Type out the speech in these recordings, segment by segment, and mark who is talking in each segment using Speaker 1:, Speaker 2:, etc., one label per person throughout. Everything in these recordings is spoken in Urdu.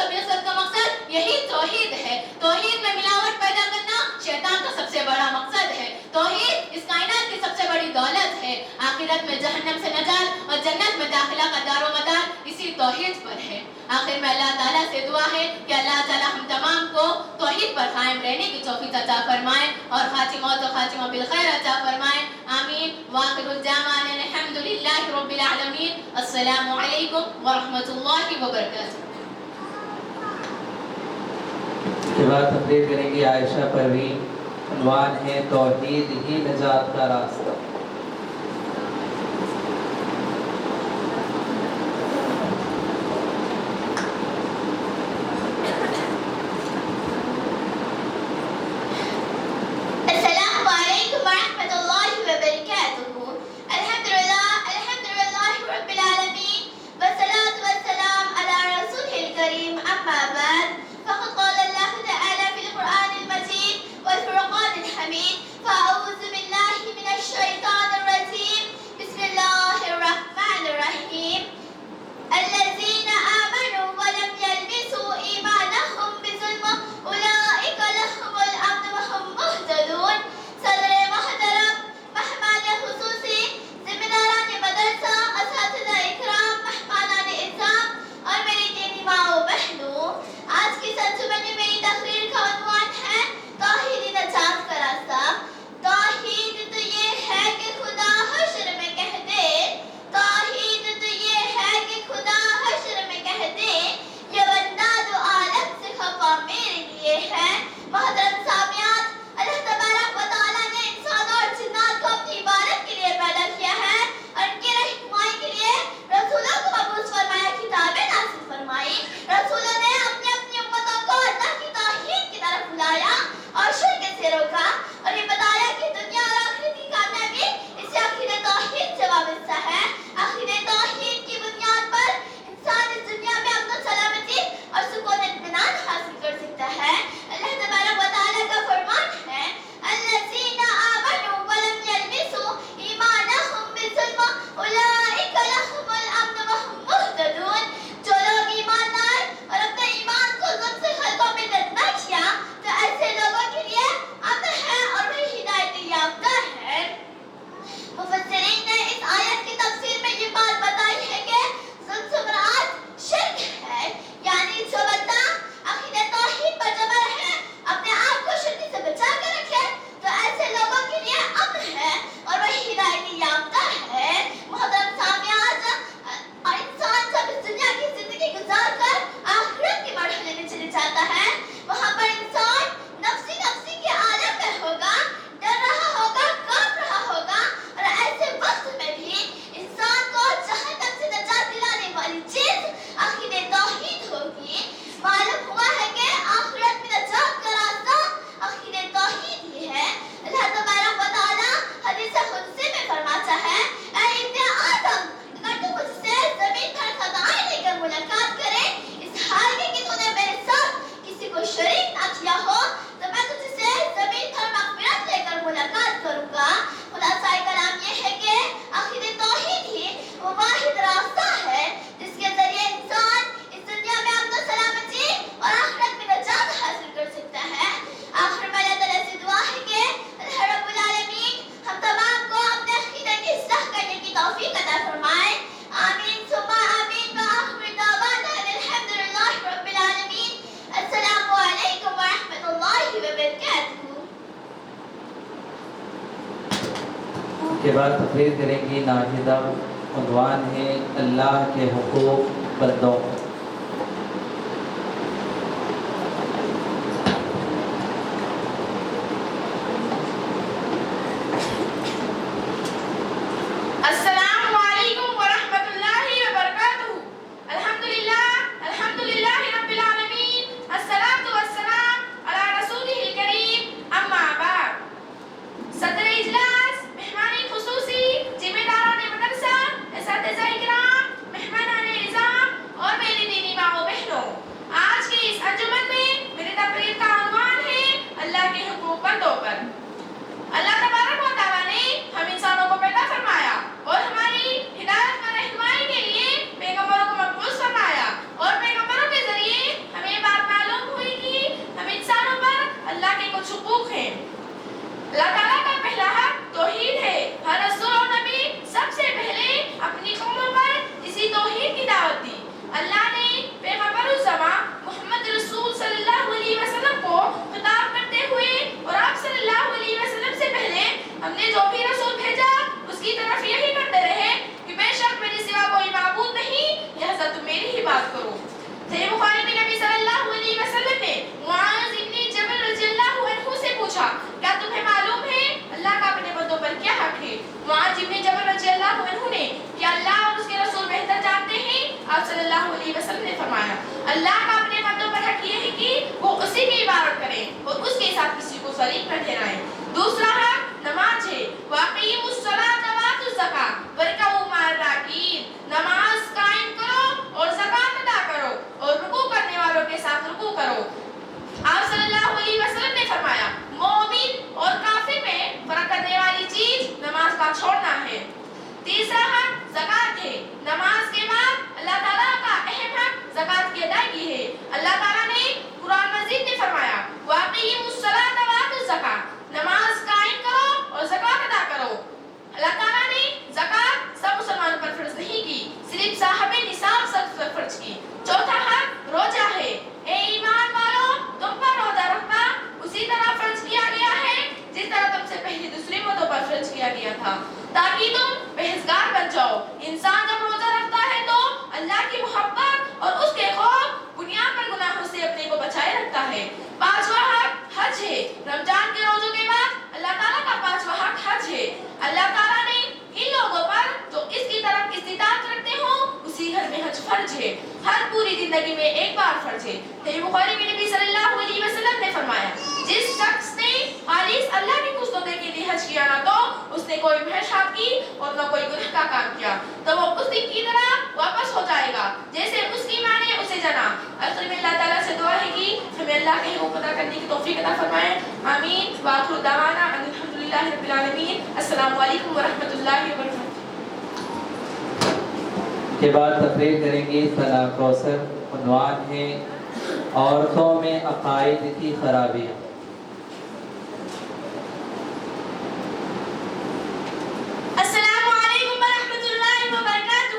Speaker 1: بعثت کا مقصد یہی توحید ہے. توحید میں ملاوٹ پیدا کرنا شیطان کا سب سے بڑا مقصد ہے. توحید اس کائنات کی سب سے بڑی دولت ہے. آخرت میں جہنم سے نجات اور جنت میں داخلہ کا دار و مدار اسی توحید پر ہے. آخر میں اللہ تعالیٰ سے دعا ہے کہ اللہ تعالیٰ ہم تمام کو توحید پر قائم رہنے کی توفیق عطا فرمائے اور خاتمہ و خاتمہ بالخیر عطا فرمائے. آمین. وآخر الدعوانا الحمد للہ رب العالمین. السلام علیکم ورحمۃ اللہ وبرکاتہ.
Speaker 2: کے بعد تقریر کریں گی عائشہ پروین. عنوان ہے توحید ہی نجات کا راستہ. کے بعد تقریر کریں گی ناہدہ. عنوان ہے اللہ کے حقوق بندوں.
Speaker 1: اور
Speaker 3: اللہ کا اپنے بندوں پر حق یہ ہے کہ وہ اسی کی عبادت کریں اور اس کے ساتھ کسی کو شریک نہ ٹھہرائیں۔ دوسرا حق نماز ہے، وَأَقِیمُوا الصَّلَاةَ وَآتُوا الزَّکَاةَ وَارْکَعُوا مَعَ الرَّاکعِینَ، نماز قائم کرو اور زکوٰۃ ادا کرو اور رکوع کرنے والوں کے ساتھ رکوع کرو۔ آپ صلی اللہ علیہ وسلم نے فرمایا مومن اور کافر میں فرق کرنے والی چیز نماز کا چھوڑنا ہے۔ تیسرا حق زکوٰۃ ہے، نماز کے بعد اللہ تعالیٰ کا اہم حق زکوٰۃ کی ادائیگی ہے۔ اللہ تعالیٰ نے قرآن مجید میں فرمایا وَأَقِیمُوا الصَّلَاةَ وَآتُوا الزَّکَاةَ، نماز قائم کرو اور زکوٰۃ ادا کرو۔ اللہ تعالیٰ نے زکوٰۃ سب مسلمانوں پر فرض نہیں کی، صرف صاحب نصاب سب پر فرض کی۔ چوتھا حق روزہ ہے، اے ایمان والو تم پر روزہ رکھنا اسی طرح فرض کیا گیا ہے جس طرح تم سے پہلے دوسرے مردوں پر فرض کیا گیا تھا، تاکہ تم پرہیزگار بن جاؤ۔ انسان جب روزہ رکھتا ہے تو اللہ کی محبت اور اس کے خوف بنیاد پر گناہوں سے اپنے کو بچائے رکھتا ہے۔ پانچواں حق حج ہے، رمضان کے روزوں کے بعد اللہ تعالیٰ کا پانچواں حق حج ہے۔ اللہ تعالیٰ نے ان لوگوں پر جو اس کی طرف استطاعت رکھتے ہوں اسی گھر میں حج فرض ہے، ہر پوری زندگی میں ایک بار فرض ہے۔ صحیح بخاری میں نبی صلی اللہ علیہ وسلم نے فرمایا جس شخص نے خالص اللہ کی خوشنودی کے لیے حج کیا نہ تو اس نے کوئی بحث کی اور نہ کوئی گناہ کا کام کیا تو وہ اس دن کی طرح واپس ہو جائے گا جیسے اس کی ماں نے اسے جنا۔ آخر میں اللہ تعالیٰ سے دعا ہے کہ ہمیں اللہ کے حقوق ادا کرنے کی توفیق عطا فرمائے، آمین۔ وآخر دعوانا ان الحمدللہ رب العالمین۔ السلام علیکم ورحمۃ اللہ وبرکاتہ۔
Speaker 2: کے بعد تقریر کریں گی ثنا کوثر، عنوان ہے عورتوں میں عقائد کی خرابیاں۔
Speaker 3: السلام علیکم ورحمۃ اللہ وبرکاتہ۔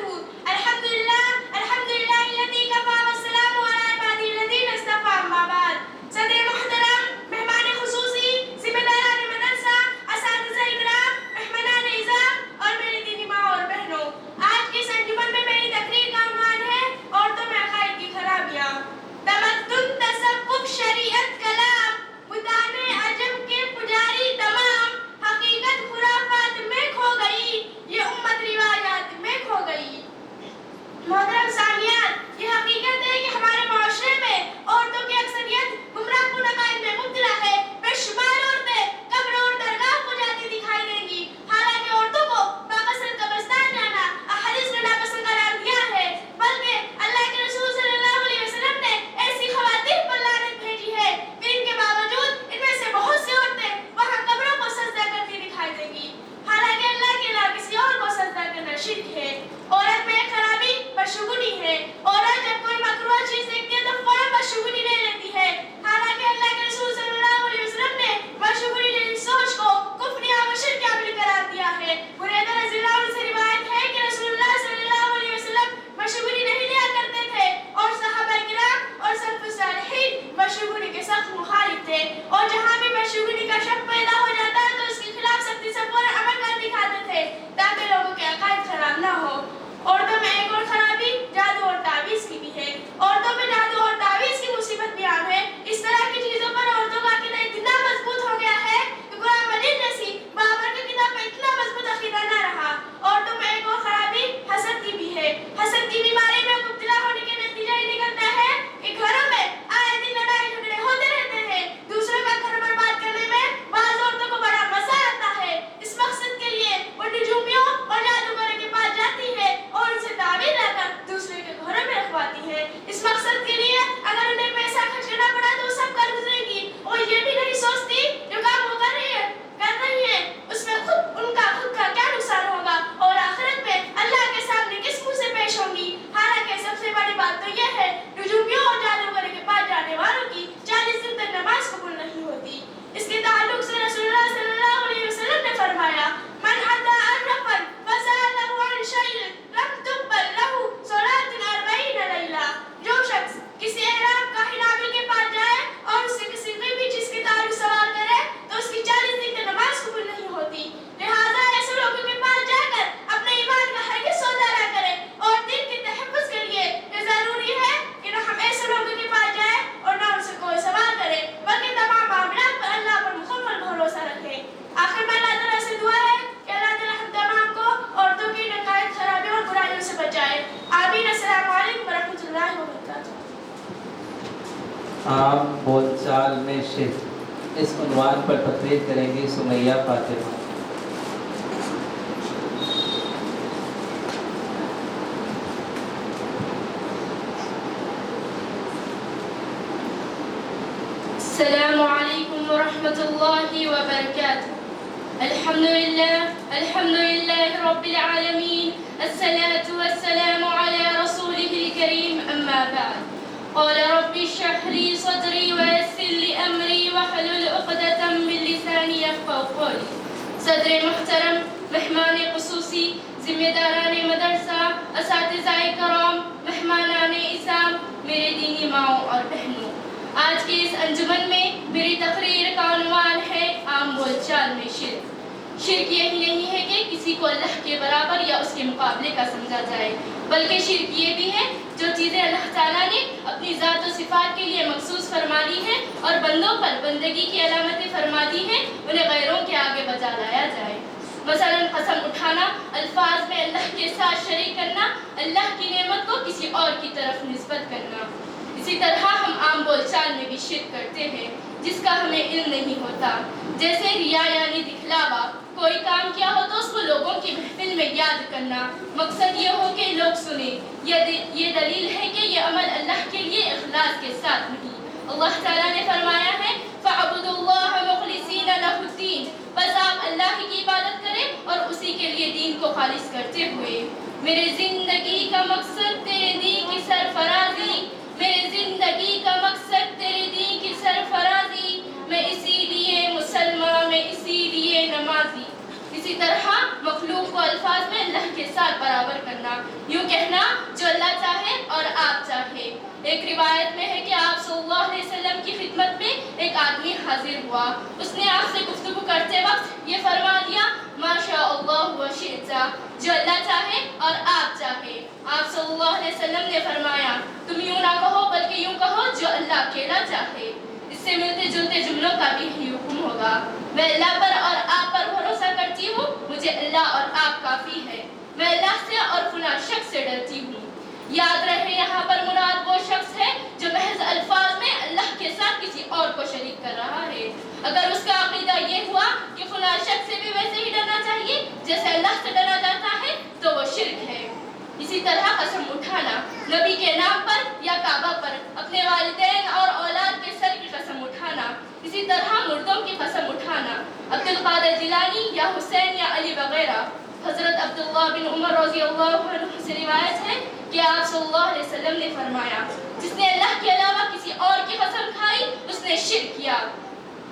Speaker 3: الحمدللہ الذی کفی والسلام علی عبادہ الذین اصطفی، اما بعد۔ صدر محترم، مہمان خصوصی، ذمہ داران مدرسہ، اساتذہ اکرام، مہمانان اعزاز اور میری دینی ماں اور بہنوں، آج کی اس انجمن میں میری تقریر کا عنوان ہے عورتوں میں عقائد کی خرابیاں۔ تمدن، تصوف، شریعت، کلام
Speaker 2: عام بول چال میں شرک، اس عنوان پر تقریر کریں گی سمیہ فاطمہ۔
Speaker 3: السلام علیکم ورحمۃ اللہ وبرکاتہ۔ الحمد للہ رب العالمین، الصلاة والسلام علی رسولہ الکریم، اما بعد۔ قال رب اشرح لي صدري ويسر لي امري واحلل عقدة من لساني يفقهوا قولي۔ صدر محترم، مہمان خصوصی، ذمہ داران مدرسہ، اساتذہ کرام، مہمانان اعزام، میرے دینی ماؤں اور بہنوں، آج کے اس انجمن میں میری تقریر کا عنوان ہے عام بول چال میں شرک۔ شرک یہی نہیں ہے کہ کسی کو اللہ کے برابر یا اس کے مقابلے کا سمجھا جائے، بلکہ شرک یہ بھی ہے جو چیزیں اللہ تعالیٰ نے اپنی ذات و صفات کے لیے مخصوص فرما دی ہیں اور بندوں پر بندگی کی علامتیں فرما دی ہیں، انہیں غیروں کے آگے بجا لایا جائے۔ مثلا قسم اٹھانا، الفاظ میں اللہ کے ساتھ شریک کرنا، اللہ کی نعمت کو کسی اور کی طرف نسبت کرنا۔ اسی طرح ہم عام بول چال میں بھی شرک کرتے ہیں جس کا ہمیں علم نہیں ہوتا، جیسے ریا یعنی دکھلاوا، کوئی کام کیا ہو تو اس کو لوگوں کی محفل میں یاد کرنا، مقصد یہ ہو کہ لوگ سنیں۔ یہ دلیل ہے کہ یہ عمل اللہ کے لیے اخلاص کے ساتھ نہیں۔ اللہ تعالیٰ نے فرمایا ہے فَاعْبُدُوا اللَّهَ مُخْلِصِينَ لَهُ الدِّينَ، بس آپ اللہ ہی کی عبادت کریں اور اسی کے لیے دین کو خالص کرتے ہوئے۔ میرے زندگی کا مقصد تیرے دین کی سرفرازی، میرے زندگی کا مقصد تیرے دین کی سرفرازی، میں اسی لیے مسلمان، میں اسی لیے نمازی۔ اسی طرح مخلوق کو الفاظ میں اللہ کے ساتھ برابر کرنا، یوں کہنا جو اللہ چاہے اور آپ چاہے۔ ایک روایت میں ہے کہ آپ صلی اللہ علیہ وسلم کی خدمت میں ایک آدمی حاضر ہوا، اس نے آپ سے گفتگو کرتے وقت یہ فرما دیا ما شاء اللہ و شئت، جو اللہ چاہے اور آپ چاہے۔ آپ صلی اللہ علیہ وسلم نے فرمایا تم یوں نہ کہو بلکہ یوں کہو جو اللہ اکیلا چاہے۔ اس سے ملتے جلتے جملوں کا بھی یہی حکم ہوگا۔ میں اللہ پر اور آپ پر بھروسہ کرتی ہوں، مجھے اللہ اور آپ کافی ہے۔ میں اللہ سے اور فلاں شخص سے ڈرتی ہوں۔ یاد رہے یہاں پر مراد وہ شخص ہے جو محض الفاظ میں اللہ کے ساتھ کسی اور کو شریک کر رہا ہے۔ اگر اس کا عقیدہ یہ ہوا کہ فلاں شخص سے بھی ویسے ہی ڈرنا چاہیے جیسے اللہ سے ڈرا جاتا ہے تو وہ شرک ہے۔ اسی طرح قسم اٹھانا، نبی کے نام پر یا کعبہ پر، اپنے والدین اور اولاد کے سر کی قسم اٹھانا، اسی طرح مردوں کی قسم اٹھانا، عبد القادر جیلانی یا حسین یا علی وغیرہ۔ حضرت عبداللہ بن عمر رضی اللہ عنہ سے روایت ہے کہ آپ صلی اللہ علیہ وسلم نے فرمایا جس نے اللہ کے علاوہ کسی اور کی قسم کھائی اس نے شرک کیا۔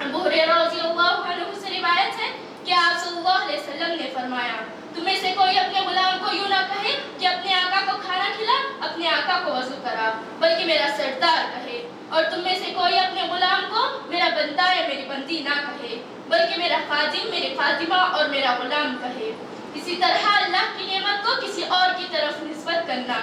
Speaker 3: ابو ہریرہ رضی اللہ عنہ سے روایت ہے کہ آپ صلی اللہ علیہ وسلم نے فرمایا تم میں سے کوئی اپنے غلام کو یوں نہ کہے کہ اپنے آقا کو کھانا کھلا، اپنے آقا کو وضو کرا، بلکہ میرا سردار کہے، اور تم میں سے کوئی اپنے غلام کو میرا بندہ یا میری بندی نہ کہے، بلکہ میرا خادم، میری خادمہ اور میرا غلام کہے۔ اسی طرح اللہ کی نعمت کو کسی اور کی طرف نسبت کرنا۔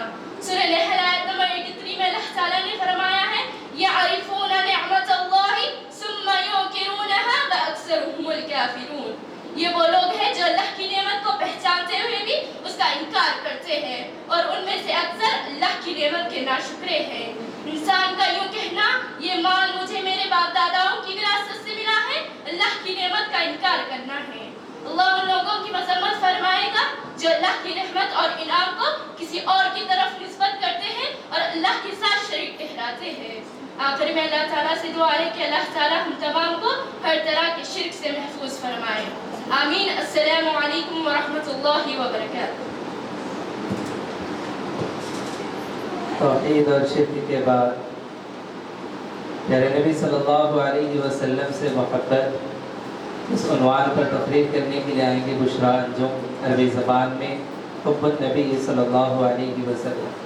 Speaker 3: سورہ نحل آیت نمبر 83 میں اللہ تعالیٰ نے فرمایا ہے یعرفون نعمت اللہ ثم ینکرونها واکثرهم الکافرون۔ یہ وہ لوگ ہیں جو اللہ کی نعمت کو پہچانتے ہوئے بھی اس کا انکار کرتے ہیں اور ان میں سے اکثر اللہ کی نعمت کے ناشکرے ہیں۔ انسان کا یوں کہنا یہ مال مجھے میرے باپ داداؤں کی وراثت سے ملا ہے، اللہ کی نعمت کا انکار کرنا ہے۔ اللہ ان لوگوں کی مذمت فرمائے گا جو اللہ کی رحمت اور انعام کو کسی اور کی طرف نسبت کرتے ہیں اور اللہ کے ساتھ شریک ٹھہراتے ہیں۔ آخر میں اللہ تعالیٰ سے دعا ہے کہ اللہ تعالیٰ ہم تمام کو ہر طرح کے شرک سے محفوظ فرمائے، آمین۔ السلام علیکم ورحمۃ اللہ وبرکاتہ۔
Speaker 2: توحید اور شرک کے بعد پیارے نبی صلی اللہ علیہ وسلم سے محبت اس عنوان پر تقریر کرنے کے لیے آئیں گے بشریٰ انجم، عربی زبان میں حب النبی صلی اللہ علیہ وسلم۔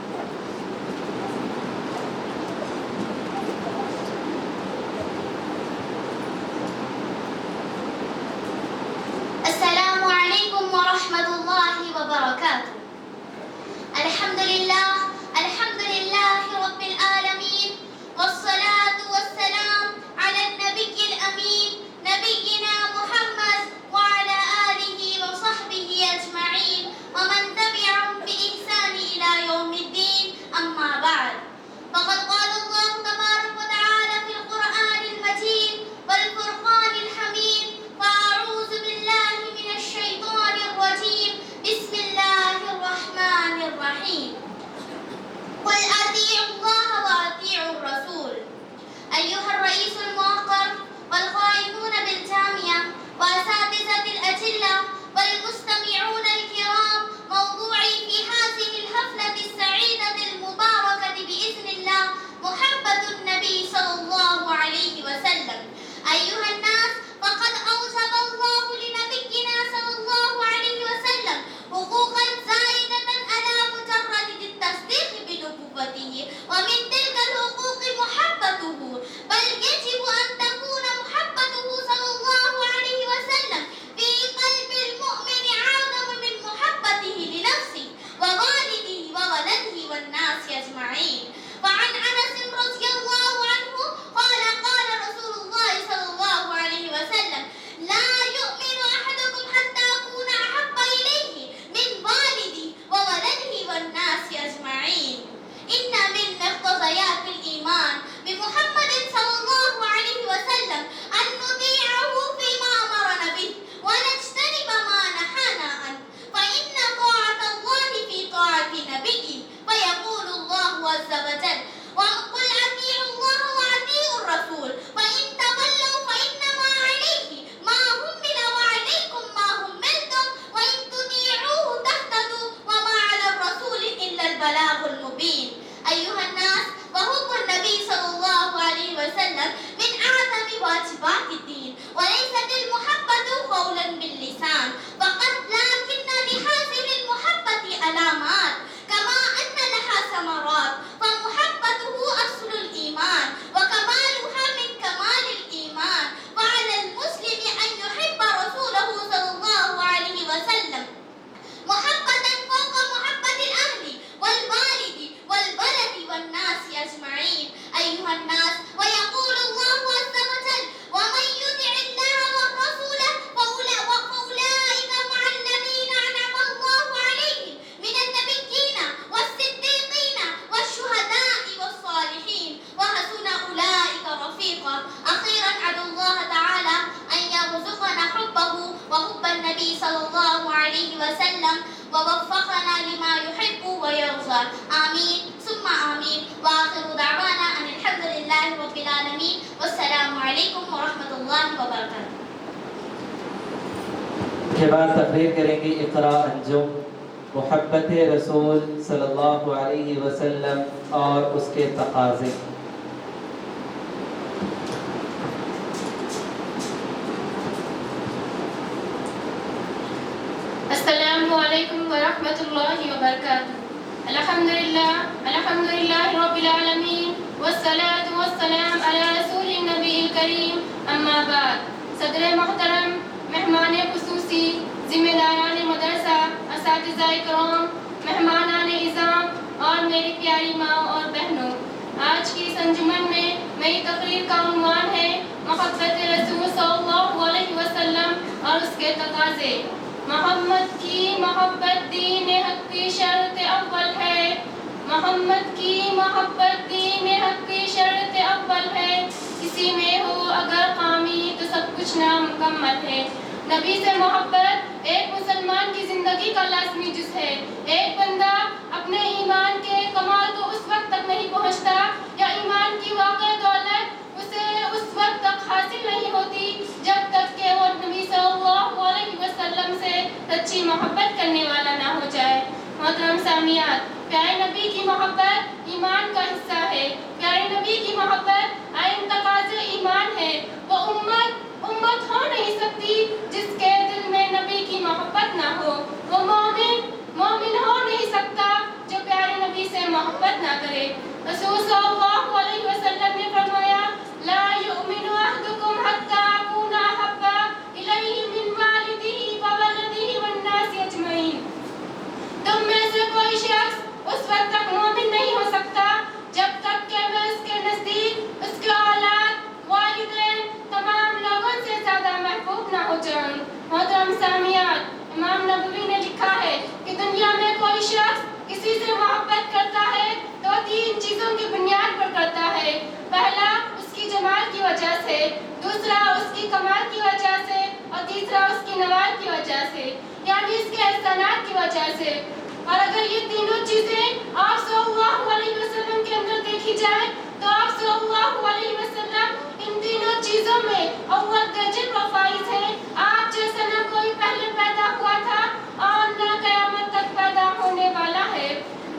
Speaker 4: السلام علیکم ورحمۃ اللہ وبرکاتہ۔ الحمدللہ رب العالمین والصلاة والسلام علی النبی الامین نبینا محمد وعلی آلہ وصحبہ اجمعین ومن تبعهم بإحسان إلی یوم الدین۔ صلى الله عليه وسلم ووفقنا لما يحب ويرضى آمين ثم آمين وآخر دعوانا أن الحمد لله رب العالمين والسلام عليكم ورحمة الله وبركاته.
Speaker 2: کے بعد تقریر کریں گے اقرا انجم محبت رسول صلی اللہ علیہ وسلم اور اس کے تقاضے.
Speaker 1: السلام علیکم ورحمۃ اللہ وبرکاتہ. الحمدللہ رب العالمین والصلاة والسلام علی رسول النبی الکریم. اما بعد. صدر محترم، مہمان خصوصی، ذمہ داران مدرسہ، اساتذہ کرام، مہمانان اعظام اور میری پیاری ماں اور بہنوں، آج کی اس انجمن میں میری تقریر کا عنوان ہے محبت رسول صلی اللہ علیہ وسلم اور اس کے تقاضے. محمد کی محبت دین حق کی شرط اول ہے. محمد کی محبت دین حق کی شرط اول ہے. کسی میں ہو اگر خامی تو سب کچھ نامکمل ہے. نبی سے محبت ایک مسلمان کی زندگی کا لازمی جز ہے. ایک بندہ اپنے ایمان کے کمال کو اس وقت تک نہیں پہنچتا یا ایمان کی واقع دولت اسے اس وقت تک حاصل نہیں ہوتی جب تک کہ وہ نبی صلی اللہ علیہ وسلم سے سچی محبت کرنے والا نہ ہو جائے. محترم سامعات، پیارے نبی کی محبت ایمان کا حصہ ہے. پیارے نبی کی محبت عین تقاضے ایمان ہے. وہ امت ہو نہیں سکتی جس کے دل میں نبی کی محبت نہ ہو. وہ مومن ہو نہیں سکتا جو پیارے نبی سے محبت نہ کرے. رسول صلی اللہ علیہ وسلم نے فرمایا لا یؤمن احدکم حتی اکون احب الیہ من والدہ وولدہ والناس اجمعین. تم میں سے کوئی شخص اس وقت تک مومن نہیں ہو سکتا جب تک کہ میں اس کے نزدیک اس کے اولاد، والدین، تمام لوگوں سے زیادہ محبوب نہ ہو جاؤں. محترم سامعات، امام نبوی نے لکھا ہے کہ دنیا میں کوئی شخص کسی سے محبت کرتا ہے تو 3 چیزوں کی بنیاد پر کرتا ہے. پہلا اس کی جمال کی وجہ سے، دوسرا اس کی کمال کی وجہ سے اور تیسرا اس کی نوال کی وجہ سے، یعنی اس کے احسانات کی وجہ سے. اور اگر یہ تینوں چیزیں آپ صلی اللہ علیہ وسلم کے اندر دیکھی جائیں تو آپ صلی اللہ علیہ وسلم ان تینوں چیزوں میں اول درجے پر فائز ہیں. آپ جیسا نہ کوئی پہلے پیدا ہوا تھا اور نہ قیامت تک پیدا ہونے والا ہے.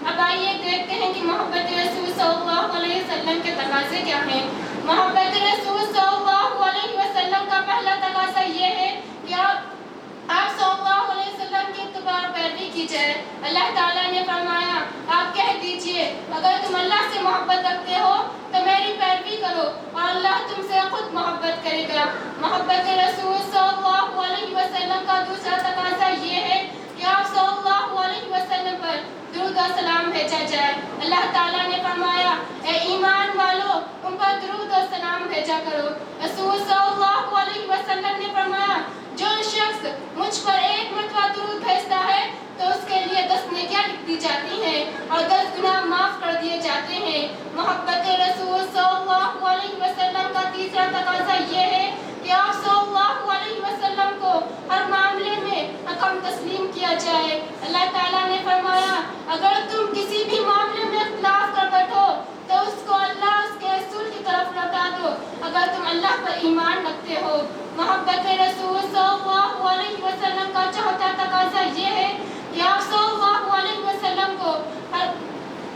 Speaker 1: اب آئیے دیکھتے ہیں کہ محبت رسول صلی اللہ علیہ وسلم کے تقاضے کیا ہیں. محبت رسول صلی اللہ علیہ وسلم کا پہلا تقاضا یہ ہے کہ آپ صلی اللہ علیہ وسلم کی اتباع اور پیروی کی جائے. اللہ تعالیٰ نے فرمایا آپ کہہ دیجئے اگر تم اللہ سے محبت رکھتے ہو تو میری پیروی کرو اور اللہ تم سے خود محبت کرے گا. محبت رسول صلی اللہ علیہ وسلم کا دوسرا تقاضا یہ ہے کہ آپ صلی اللہ علیہ وسلم پر درود و سلام بھیجا جائے. اللہ تعالیٰ نے فرمایا اے ایمان والو ان پر درود و سلام بھیجا کرو. رسول صلی اللہ علیہ وسلم نے فرمایا جو شخص مجھ پر ایک مرتبہ درود بھیجتا ہے تو اس کے لیے 10 نیکیاں لکھ دی جاتی ہیں اور 10 گناہ معاف کر دیے جاتے ہیں. محبت رسول صلی اللہ علیہ وسلم کا تیسرا تقاضا یہ ہے کہ آپ صلی اللہ علیہ وسلم کو ہر معاملے میں حکم تسلیم کیا جائے. اللہ تعالیٰ نے فرمایا اگر تم کسی بھی معاملے میں اختلاف کر بیٹھو تو اس کو اللہ اس کے رسول کی طرف لوٹا دو اگر تم اللہ پر ایمان رکھتے ہو. محبت رسول صلی اللہ علیہ وسلم کا چوتھا تقاضا یہ ہے کہ آپ صلی اللہ علیہ وسلم کو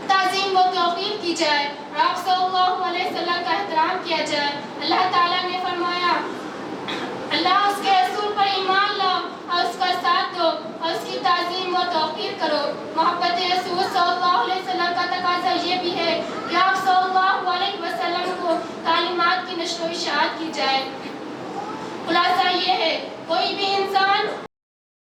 Speaker 1: تعظیم و توقیر کی جائے اور آپ صلی اللہ علیہ وسلم کا احترام کیا جائے. اللہ تعالیٰ نے فرمایا اللہ اس کے رسول پر ایمان لاؤ اور اس کا ساتھ دو اور اس کی تعظیم و توقیر کرو. محبت رسول صلی اللہ علیہ وسلم کا تقاضا یہ بھی ہے کہ آپ صلی اللہ علیہ وسلم کو تعلیمات کی نشر و اشاعت کی جائے. خلاصہ یہ ہے کوئی بھی انسان